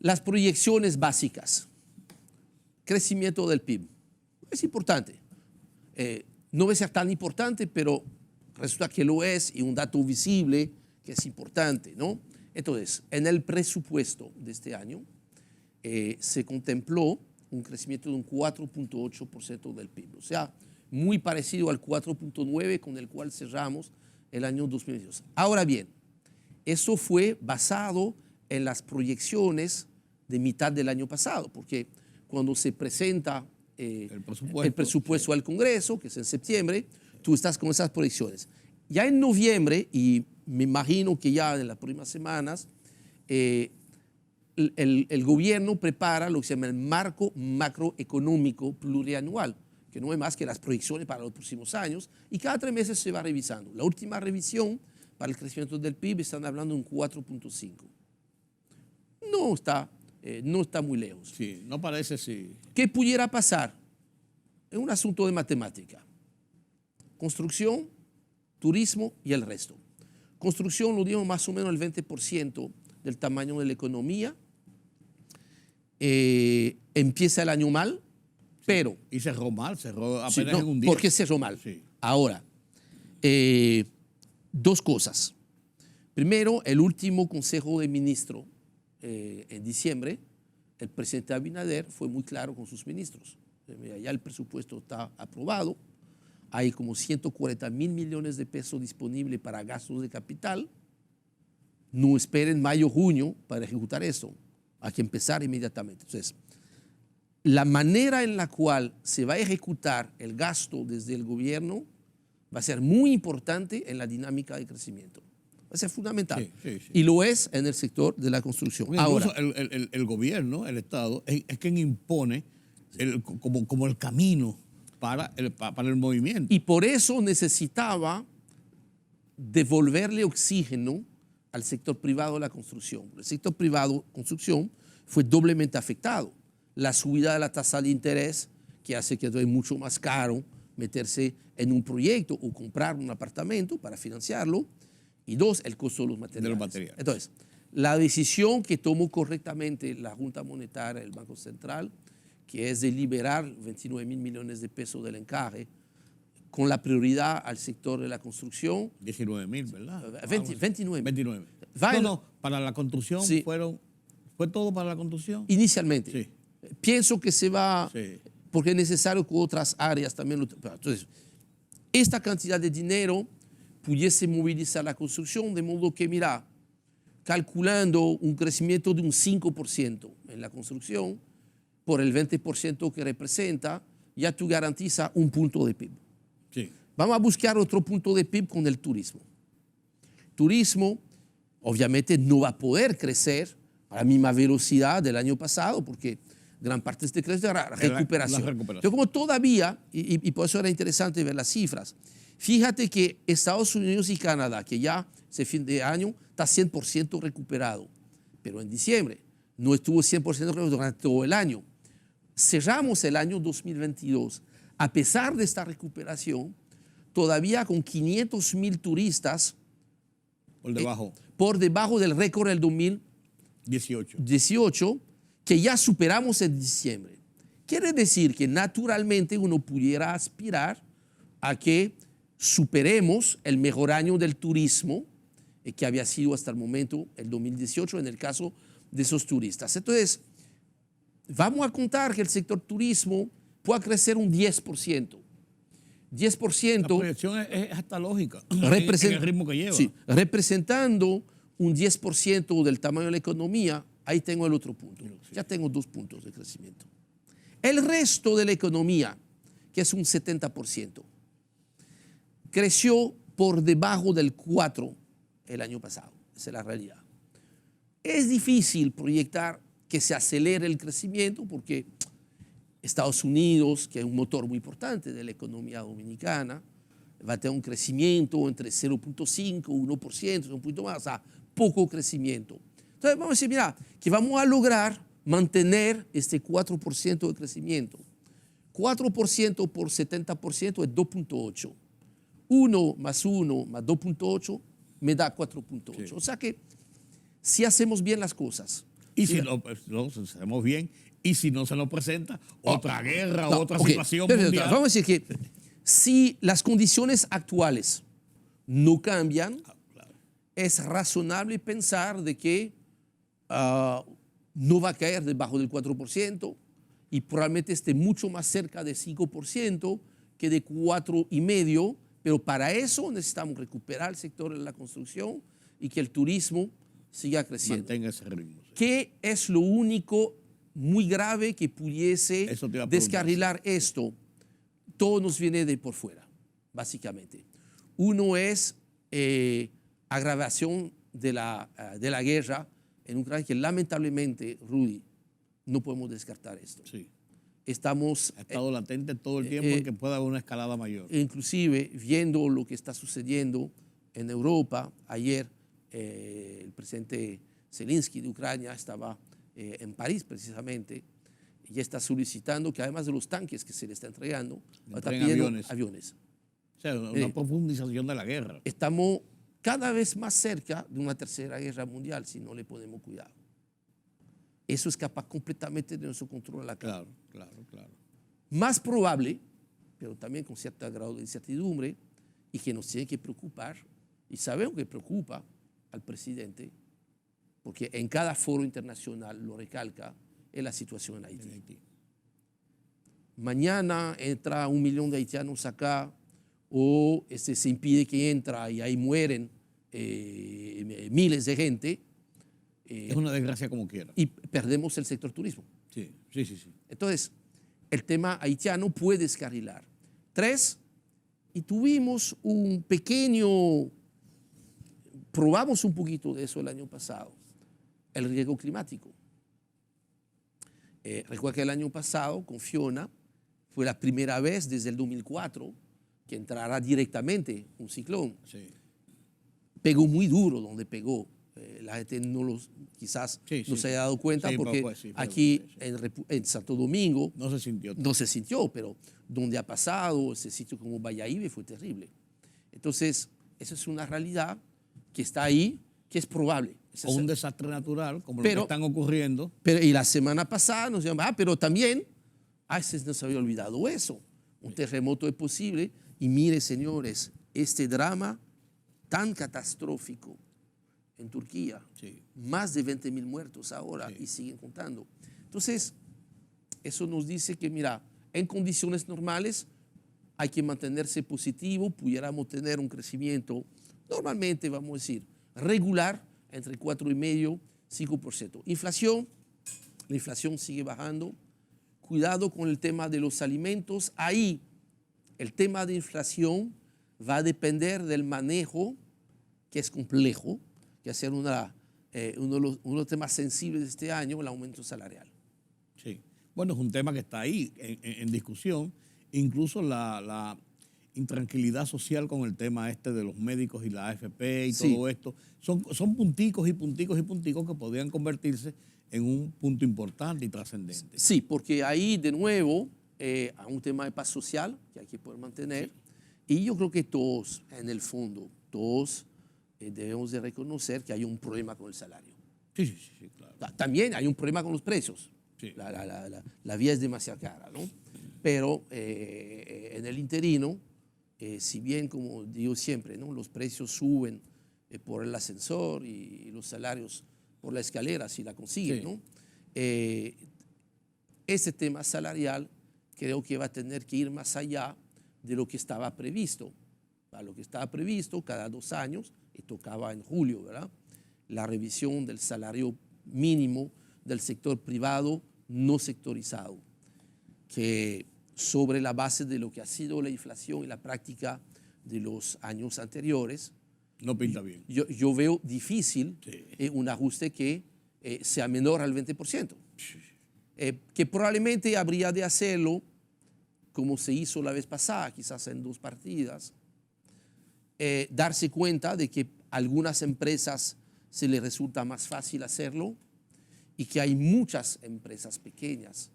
S4: las proyecciones básicas, crecimiento del PIB, es importante. No va a ser tan importante, pero resulta que lo es y un dato visible que es importante, ¿no? Entonces, en el presupuesto de este año se contempló un crecimiento de un 4.8% del PIB, o sea, muy parecido al 4.9% con el cual cerramos el año 2022. Ahora bien, eso fue basado en las proyecciones de mitad del año pasado, porque cuando se presenta el presupuesto al Congreso, que es en septiembre, tú estás con esas proyecciones. Ya en noviembre, y me imagino que ya en las próximas semanas, el gobierno prepara lo que se llama el marco macroeconómico plurianual, que no es más que las proyecciones para los próximos años, y cada 3 meses se va revisando. La última revisión para el crecimiento del PIB están hablando de un 4.5. No está muy lejos.
S1: Sí, no parece, sí.
S4: ¿Qué pudiera pasar? Es un asunto de matemática. Construcción, turismo y el resto. Construcción lo dio más o menos el 20% del tamaño de la economía. Empieza el año mal, Pero...
S1: Y cerró mal, cerró apenas
S4: Sí, no,
S1: en un día.
S4: ¿por qué cerró mal?
S1: Sí.
S4: Ahora, dos cosas. Primero, el último Consejo de Ministros en diciembre, el presidente Abinader fue muy claro con sus ministros. Mira, ya el presupuesto está aprobado, hay como 140 mil millones de pesos disponibles para gastos de capital. No esperen mayo, junio para ejecutar eso. Hay que empezar inmediatamente. Entonces, la manera en la cual se va a ejecutar el gasto desde el gobierno va a ser muy importante en la dinámica de crecimiento. Va a ser fundamental.
S1: Sí, sí.
S4: Y lo es en el sector de la construcción.
S1: Porque
S4: Ahora,
S1: incluso el gobierno, el Estado, es quien impone como el camino para el movimiento.
S4: y por eso necesitaba devolverle oxígeno al sector privado de la construcción. El sector privado de construcción fue doblemente afectado. La subida de la tasa de interés, que hace que es mucho más caro meterse en un proyecto o comprar un apartamento para financiarlo. Y dos, el costo de los materiales. Entonces, la decisión que tomó correctamente la Junta Monetaria, el Banco Central, que es de liberar 29 mil millones de pesos del encaje, con la prioridad al sector de la construcción.
S1: 19 mil, ¿verdad?
S4: 29.
S1: 29. No, para la construcción
S4: Sí.
S1: ¿Fue todo para la construcción?
S4: Inicialmente.
S1: Sí.
S4: Pienso que se va,
S1: Sí.
S4: porque es necesario que otras áreas también lo... Entonces, esta cantidad de dinero pudiese movilizar la construcción, de modo que, mira, calculando un crecimiento de un 5% en la construcción, por el 20% que representa, ya tú garantizas un punto de PIB.
S1: Sí.
S4: Vamos a buscar otro punto de PIB con el turismo. Turismo, obviamente, no va a poder crecer a la misma velocidad del año pasado, porque gran parte de este crecimiento era recuperación.
S1: La recuperación.
S4: Pero como todavía, y por eso era interesante ver las cifras, fíjate que Estados Unidos y Canadá, que ya ese fin de año está 100% recuperado, pero en diciembre no estuvo 100% recuperado durante todo el año. Cerramos el año 2022, a pesar de esta recuperación, todavía con 500.000 turistas por debajo del récord del 2018, que ya superamos en diciembre. Quiere decir que naturalmente uno pudiera aspirar a que superemos el mejor año del turismo que había sido hasta el momento el 2018 en el caso de esos turistas. Entonces, vamos a contar que el sector turismo pueda crecer un 10%. 10%.
S1: La proyección es hasta lógica en el ritmo que lleva.
S4: Sí, representando un 10% del tamaño de la economía, ahí tengo el otro punto. Ya tengo 2 puntos de crecimiento. El resto de la economía, que es un 70%, creció por debajo del 4% el año pasado. Esa es la realidad. Es difícil proyectar que se acelere el crecimiento porque Estados Unidos, que es un motor muy importante de la economía dominicana, va a tener un crecimiento entre 0.5, 1%, un poquito más, o sea, poco crecimiento. Entonces vamos a decir, mira, que vamos a lograr mantener este 4% de crecimiento. 4% por 70% es 2.8. 1 más 1 más 2.8 me da 4.8. Sí. O sea que si hacemos bien las cosas.
S1: Y si no hacemos bien, y si no se nos presenta otra guerra, otra situación mundial.
S4: Vamos a decir que si las condiciones actuales no cambian, es razonable pensar de que no va a caer debajo del 4% y probablemente esté mucho más cerca de 5% que de 4,5%, pero para eso necesitamos recuperar el sector de la construcción y que el turismo siga creciendo.
S1: Mantenga ese ritmo. Sí.
S4: ¿Qué es lo único muy grave que pudiese descarrilar esto? Todo nos viene de por fuera, básicamente. Uno es agravación de la guerra en Ucrania, que lamentablemente, Rudy, no podemos descartar esto.
S1: Sí.
S4: Ha
S1: estado latente todo el tiempo en que pueda haber una escalada mayor.
S4: Inclusive, viendo lo que está sucediendo en Europa, ayer el presidente Zelensky de Ucrania estaba en París precisamente y está solicitando que además de los tanques que se le está entregando, está pidiendo aviones.
S1: O sea, una profundización de la guerra.
S4: Estamos cada vez más cerca de una tercera guerra mundial si no le ponemos cuidado. Eso escapa completamente de nuestro control a la cara.
S1: Claro.
S4: Más probable, pero también con cierto grado de incertidumbre, y que nos tiene que preocupar, y sabemos que preocupa al presidente, porque en cada foro internacional lo recalca, es la situación en Haití. Mañana entra 1 millón de haitianos acá, o se impide que entra y ahí mueren miles de gente.
S1: Es una desgracia como quiera.
S4: Y perdemos el sector turismo.
S1: Sí.
S4: Entonces, el tema haitiano puede descarrilar. 3, y tuvimos un pequeño, probamos un poquito de eso el año pasado, el riesgo climático. Recuerda que el año pasado con Fiona fue la primera vez desde el 2004 que entrará directamente un ciclón.
S1: Sí.
S4: Pegó muy duro donde pegó. La gente quizás no se haya dado cuenta porque aquí en Santo Domingo
S1: no se sintió,
S4: pero donde ha pasado, ese sitio como Bayahíbe fue terrible. Entonces, esa es una realidad que está ahí, que es probable.
S1: O un desastre natural, como lo que están ocurriendo.
S4: Y la semana pasada nos llaman, pero también, se nos había olvidado eso. Un terremoto es posible. Y mire, señores, este drama tan catastrófico en Turquía, más de 20.000 muertos ahora y siguen contando. Entonces, eso nos dice que, mira, en condiciones normales hay que mantenerse positivo, pudiéramos tener un crecimiento, normalmente vamos a decir, regular, entre 4,5% y 5%. Inflación, la inflación sigue bajando. Cuidado con el tema de los alimentos. Ahí, el tema de inflación va a depender del manejo, que es complejo, que va a ser uno de los temas sensibles de este año, el aumento salarial.
S1: Sí. Bueno, es un tema que está ahí en discusión. Incluso la intranquilidad social con el tema de los médicos y la AFP y todo esto. Son punticos que podrían convertirse en un punto importante y trascendente.
S4: Sí, porque ahí de nuevo hay un tema de paz social que hay que poder mantener. Sí. Y yo creo que todos, en el fondo, debemos de reconocer que hay un problema con el salario.
S1: Sí, claro.
S4: También hay un problema con los precios.
S1: Sí.
S4: La vía es demasiado cara, ¿no? Pero en el interino, si bien, como digo siempre, ¿no?, los precios suben por el ascensor y los salarios por la escalera, si la consiguen, ¿no? Ese tema salarial creo que va a tener que ir más allá de lo que estaba previsto. Para lo que estaba previsto, cada 2 años, y tocaba en julio, ¿verdad?, la revisión del salario mínimo del sector privado no sectorizado, que sobre la base de lo que ha sido la inflación y la práctica de los años anteriores,
S1: no pinta bien.
S4: Yo veo difícil un ajuste que sea menor al 20%, que probablemente habría de hacerlo como se hizo la vez pasada, quizás en 2 partidas, darse cuenta de que a algunas empresas se les resulta más fácil hacerlo y que hay muchas empresas pequeñas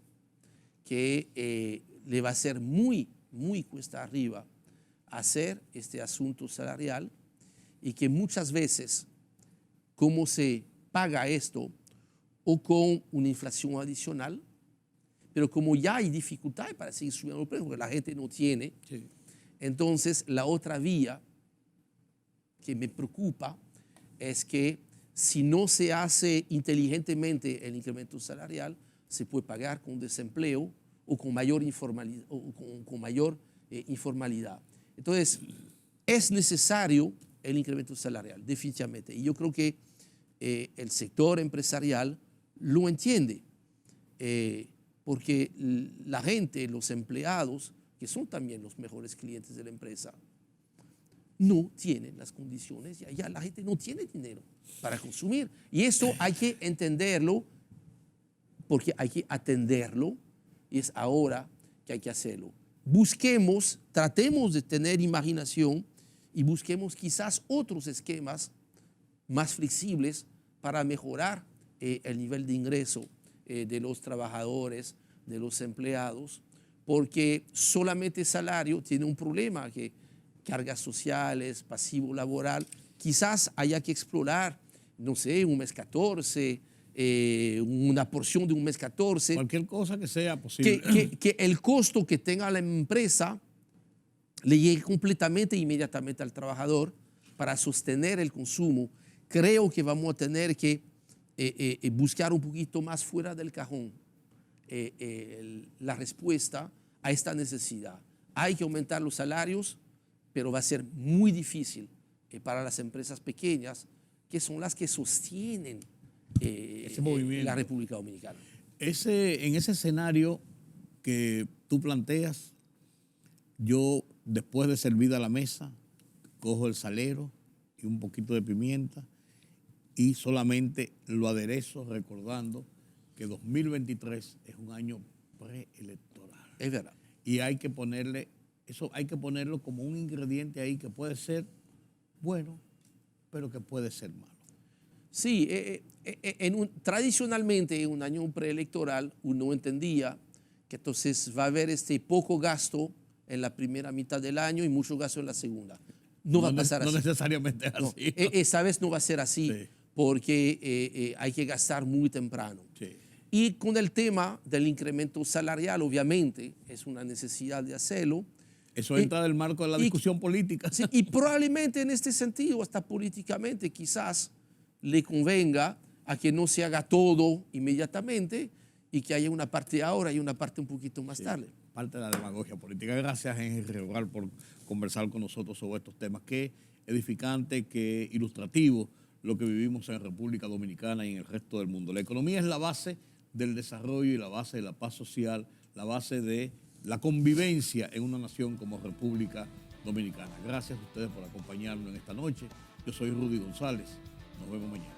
S4: que le va a ser muy cuesta arriba hacer este asunto salarial, y que muchas veces, ¿cómo se paga esto? O con una inflación adicional, pero como ya hay dificultades para seguir subiendo los precios, porque la gente no tiene, entonces la otra vía que me preocupa es que si no se hace inteligentemente el incremento salarial, se puede pagar con desempleo o con mayor informalidad. Informalidad. Entonces, es necesario el incremento salarial, definitivamente. Y yo creo que el sector empresarial lo entiende, porque la gente, los empleados, que son también los mejores clientes de la empresa, no tienen las condiciones, y allá la gente no tiene dinero para consumir. Y eso hay que entenderlo, porque hay que atenderlo, y es ahora que hay que hacerlo. Busquemos, tratemos de tener imaginación y busquemos quizás otros esquemas más flexibles para mejorar el nivel de ingreso de los trabajadores, de los empleados, porque solamente salario tiene un problema, que cargas sociales, pasivo laboral. Quizás haya que explorar, no sé, un mes 14, una porción de un mes 14.
S1: Cualquier cosa que sea posible.
S4: Que el costo que tenga la empresa le llegue completamente e inmediatamente al trabajador para sostener el consumo. Creo que vamos a tener que buscar un poquito más fuera del cajón la respuesta a esta necesidad. Hay que aumentar los salarios, pero va a ser muy difícil para las empresas pequeñas, que son las que sostienen
S1: ese movimiento.
S4: La República Dominicana.
S1: En ese escenario que tú planteas, yo, después de servida la mesa, cojo el salero y un poquito de pimienta y solamente lo aderezo recordando que 2023 es un año preelectoral.
S4: Es verdad.
S1: Y hay que ponerlo como un ingrediente ahí que puede ser bueno, pero que puede ser malo.
S4: Sí, tradicionalmente en un año preelectoral uno entendía que entonces va a haber poco gasto en la primera mitad del año y mucho gasto en la segunda. No va a pasar así.
S1: No necesariamente es así.
S4: No, esta vez no va a ser así, sí, porque hay que gastar muy temprano.
S1: Sí.
S4: Y con el tema del incremento salarial, obviamente, es una necesidad de hacerlo.
S1: Eso entra del marco de la discusión política.
S4: Sí, y probablemente en este sentido, hasta políticamente, quizás le convenga a que no se haga todo inmediatamente y que haya una parte ahora y una parte un poquito más tarde.
S1: Parte de la demagogia política. Gracias, Henry Reogal, por conversar con nosotros sobre estos temas. Qué edificante, qué ilustrativo lo que vivimos en República Dominicana y en el resto del mundo. La economía es la base del desarrollo y la base de la paz social, la base de la convivencia en una nación como República Dominicana. Gracias a ustedes por acompañarnos en esta noche. Yo soy Rudy González. Nos vemos mañana.